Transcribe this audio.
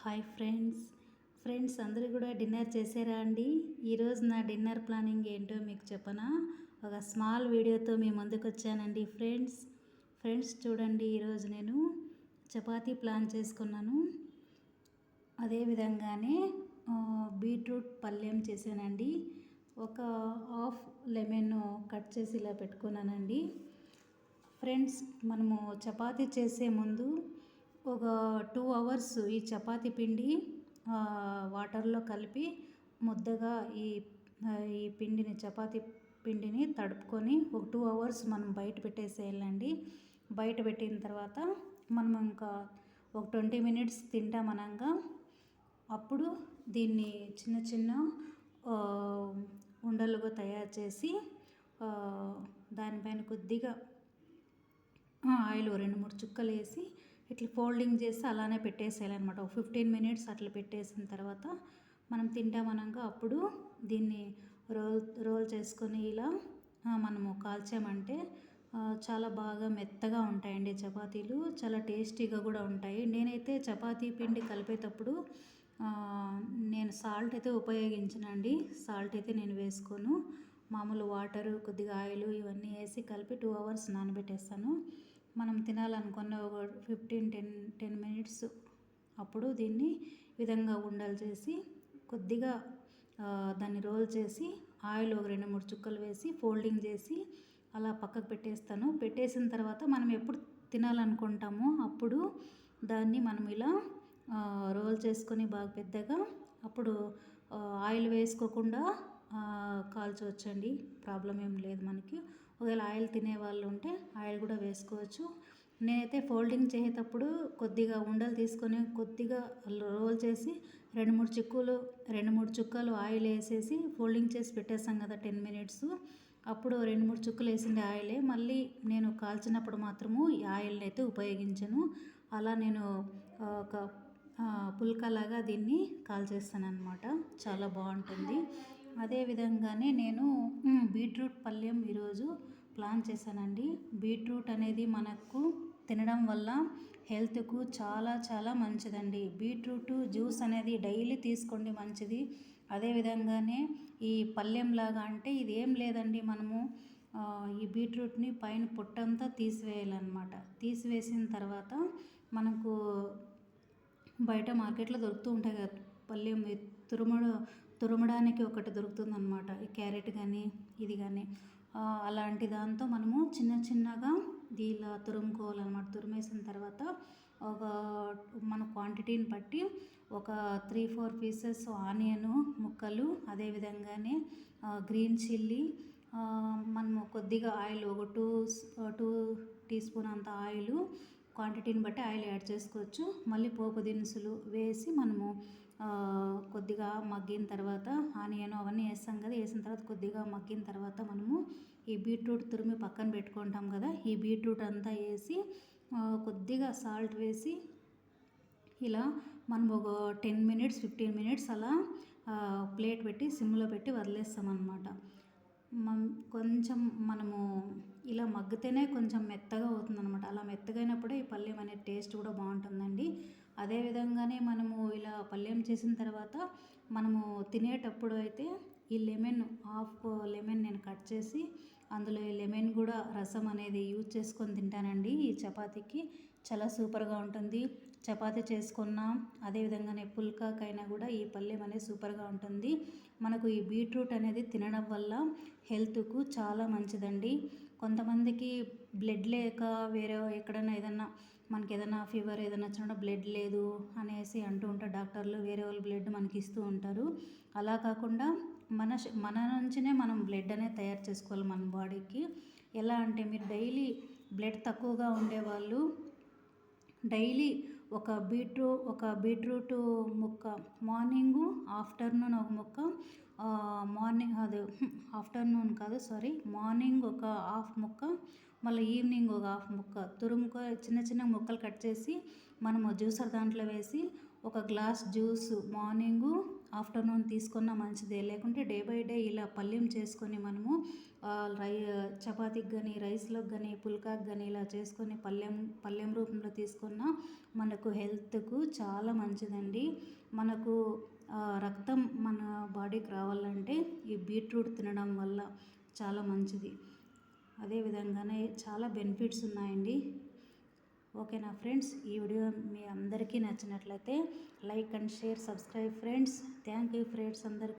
Hi friends అందరూ కూడా dinner చేసారా అండి? ఈరోజు నా డిన్నర్ ప్లానింగ్ ఏంటో మీకు చెప్పనా? ఒక స్మాల్ వీడియోతో మీ ముందుకు వచ్చానండి ఫ్రెండ్స్ చూడండి, ఈరోజు నేను చపాతీ ప్లాన్ చేసుకున్నాను. అదే విధంగానే బీట్రూట్ పళ్ళెం చేశానండి. ఒక హాఫ్ లెమన్ కట్ చేసి ఇలా పెట్టుకున్నానండి. ఫ్రెండ్స్, మనము చపాతీ చేసే ముందు ఒక 2 అవర్స్ ఈ చపాతీ పిండి వాటర్లో కలిపి ముద్దగా ఈ పిండిని చపాతీ పిండిని తడుపుకొని ఒక 2 అవర్స్ మనం బయట పెట్టేసేయాలండి. బయట పెట్టిన తర్వాత మనం ఇంకా ఒక 20 మినిట్స్ తింటామనగా అప్పుడు దీన్ని చిన్న చిన్న ఉండలుగా తయారు చేసి దానిపైన కొద్దిగా ఆయిల్ 2-3 చుక్కలు వేసి ఇట్లా ఫోల్డింగ్ చేసి అలానే పెట్టేసేయాలన్నమాట. ఒక 15 మినిట్స్ అట్లా పెట్టేసిన తర్వాత మనం తింటామనగా అప్పుడు దీన్ని రోల్ చేసుకొని ఇలా మనము కాల్చామంటే చాలా బాగా మెత్తగా ఉంటాయండి చపాతీలు. చాలా టేస్టీగా కూడా ఉంటాయి. నేనైతే చపాతీ పిండి కలిపేటప్పుడు నేను సాల్ట్ అయితే ఉపయోగించనండి. సాల్ట్ అయితే నేను వేసుకోను. మామూలు వాటరు, కొద్దిగా ఆయిల్ ఇవన్నీ వేసి కలిపి 2 అవర్స్ నానబెట్టేస్తాను. మనం తినాలనుకున్న ఒక 10 మినిట్స్ అప్పుడు దీన్ని విధంగా ఉండలు చేసి కొద్దిగా దాన్ని రోల్ చేసి ఆయిల్ ఒక 2-3 చుక్కలు వేసి ఫోల్డింగ్ చేసి అలా పక్కకు పెట్టేస్తాను. పెట్టేసిన తర్వాత మనం ఎప్పుడు తినాలనుకుంటామో అప్పుడు దాన్ని మనం ఇలా రోల్ చేసుకొని బాగా పెద్దగా అప్పుడు ఆయిల్ వేసుకోకుండా కాల్చవచ్చండి. ప్రాబ్లం ఏం లేదు మనకి. ఒకవేళ ఆయిల్ తినే వాళ్ళు ఉంటే ఆయిల్ కూడా వేసుకోవచ్చు. నేనైతే ఫోల్డింగ్ చేసేటప్పుడు కొద్దిగా ఉండలు తీసుకొని కొద్దిగా రోల్ చేసి 2-3 చుక్కలు ఆయిల్ వేసేసి ఫోల్డింగ్ చేసి పెట్టేస్తాం కదా 10 మినిట్స్. అప్పుడు 2-3 చుక్కలు వేసిండే ఆయిలే మళ్ళీ నేను కాల్చినప్పుడు మాత్రము ఈ ఆయిల్ని అయితే ఉపయోగించను. అలా నేను ఒక పుల్కలాగా దీన్ని కాల్చేస్తాను అనమాట. చాలా బాగుంటుంది. అదే విధంగానే నేను బీట్రూట్ పళ్ళెం ఈరోజు ప్లాన్ చేశానండి. బీట్రూట్ అనేది మనకు తినడం వల్ల హెల్త్కు చాలా చాలా మంచిదండి. బీట్రూట్ జ్యూస్ అనేది డైలీ తీసుకోండి, మంచిది. అదే విధంగానే ఈ పళ్ళెంలాగా అంటే ఇది ఏం లేదండి, మనము ఈ బీట్రూట్ని పైన పొట్టంతా తీసివేయాలన్నమాట. తీసివేసిన తర్వాత మనకు బయట మార్కెట్లో దొరుకుతూ ఉంటాయి కదా పళ్ళెం, తురమడానికి ఒకటి దొరుకుతుందన్నమాట. ఈ క్యారెట్ కానీ ఇది కానీ అలాంటి దాంతో మనము చిన్నగా ఇలా తురుముకోవాలన్నమాట. తురిమేసిన తర్వాత ఒక మన క్వాంటిటీని బట్టి ఒక 3-4 పీసెస్ ఆనియన్ ముక్కలు, అదే విధంగానే గ్రీన్ చిల్లీ, మనము కొద్దిగా ఆయిల్ ఒక 2 టీ స్పూన్ అంత ఆయిల్, క్వాంటిటీని బట్టి ఆయిల్ యాడ్ చేసుకోవచ్చు. మళ్ళీ పోపు దినుసులు వేసి మనము కొద్దిగా మగ్గిన తర్వాత ఆనియన్ అవన్నీ వేస్తాం కదా. వేసిన తర్వాత కొద్దిగా మగ్గిన తర్వాత మనము ఈ బీట్రూట్ తురిమి పక్కన పెట్టుకుంటాం కదా, ఈ బీట్రూట్ అంతా వేసి కొద్దిగా సాల్ట్ వేసి ఇలా మనం ఒక 10 మినిట్స్ 15 మినిట్స్ అలా ప్లేట్ పెట్టి సిమ్లో పెట్టి వదిలేస్తామన్నమాట. కొంచెం మనము ఇలా మగ్గితేనే కొంచెం మెత్తగా అవుతుందన్నమాట. అలా మెత్తగా అయినప్పుడే ఈ పళ్ళెం అనే టేస్ట్ కూడా బాగుంటుందండి. అదే విధంగానే మనము ఇలా పళ్ళెం చేసిన తర్వాత మనము తినేటప్పుడు అయితే ఈ హాఫ్ లెమన్ నేను కట్ చేసి అందులో ఈ లెమన్ కూడా రసం అనేది యూజ్ చేసుకొని తింటానండి. ఈ చపాతీకి చాలా సూపర్గా ఉంటుంది. చపాతీ చేసుకున్న అదేవిధంగానే పుల్కాకైనా కూడా ఈ పళ్ళెం అనేది సూపర్గా ఉంటుంది. మనకు ఈ బీట్రూట్ అనేది తినడం వల్ల హెల్త్కు చాలా మంచిదండి. కొంతమందికి బ్లడ్ లేక వేరే ఎక్కడైనా ఏదన్నా మనకి ఏదైనా ఫీవర్ ఏదైనా వచ్చినా బ్లడ్ లేదు అనేసి అంటూ ఉంటారు డాక్టర్లు. వేరే వాళ్ళు బ్లడ్ మనకి ఇస్తూ ఉంటారు. అలా కాకుండా మన నుంచినే మనం బ్లడ్ అనేది తయారు చేసుకోవాలి మన బాడీకి. ఎలా అంటే మీరు డైలీ బ్లడ్ తక్కువగా ఉండేవాళ్ళు డైలీ ఒక బీట్రూట్ ముక్క మార్నింగు, ఆఫ్టర్నూన్ ఒక ముక్క, మార్నింగ్ ఒక హాఫ్ ముక్క, మళ్ళీ ఈవినింగ్ ఒక హాఫ్ ముక్క చిన్న చిన్న ముక్కలు కట్ చేసి మనము జ్యూసర్ దాంట్లో వేసి ఒక గ్లాస్ జ్యూస్ మార్నింగు ఆఫ్టర్నూన్ తీసుకున్న మంచిదే. లేకుంటే డే బై డే ఇలా పల్యం చేసుకొని మనము చపాతీకి కానీ రైస్లోకి కానీ పుల్కాకి కానీ ఇలా చేసుకొని పల్యం రూపంలో తీసుకున్న మనకు హెల్త్కు చాలా మంచిదండి. మనకు రక్తం మన బాడీకి రావాలంటే ఈ బీట్రూట్ తినడం వల్ల చాలా మంచిది. అదేవిధంగానే చాలా బెనిఫిట్స్ ఉన్నాయండి. ఓకేనా ఫ్రెండ్స్, ఈ వీడియో మీ అందరికీ నచ్చినట్లయితే like and share, subscribe friends. Thank you friends అందరికీ.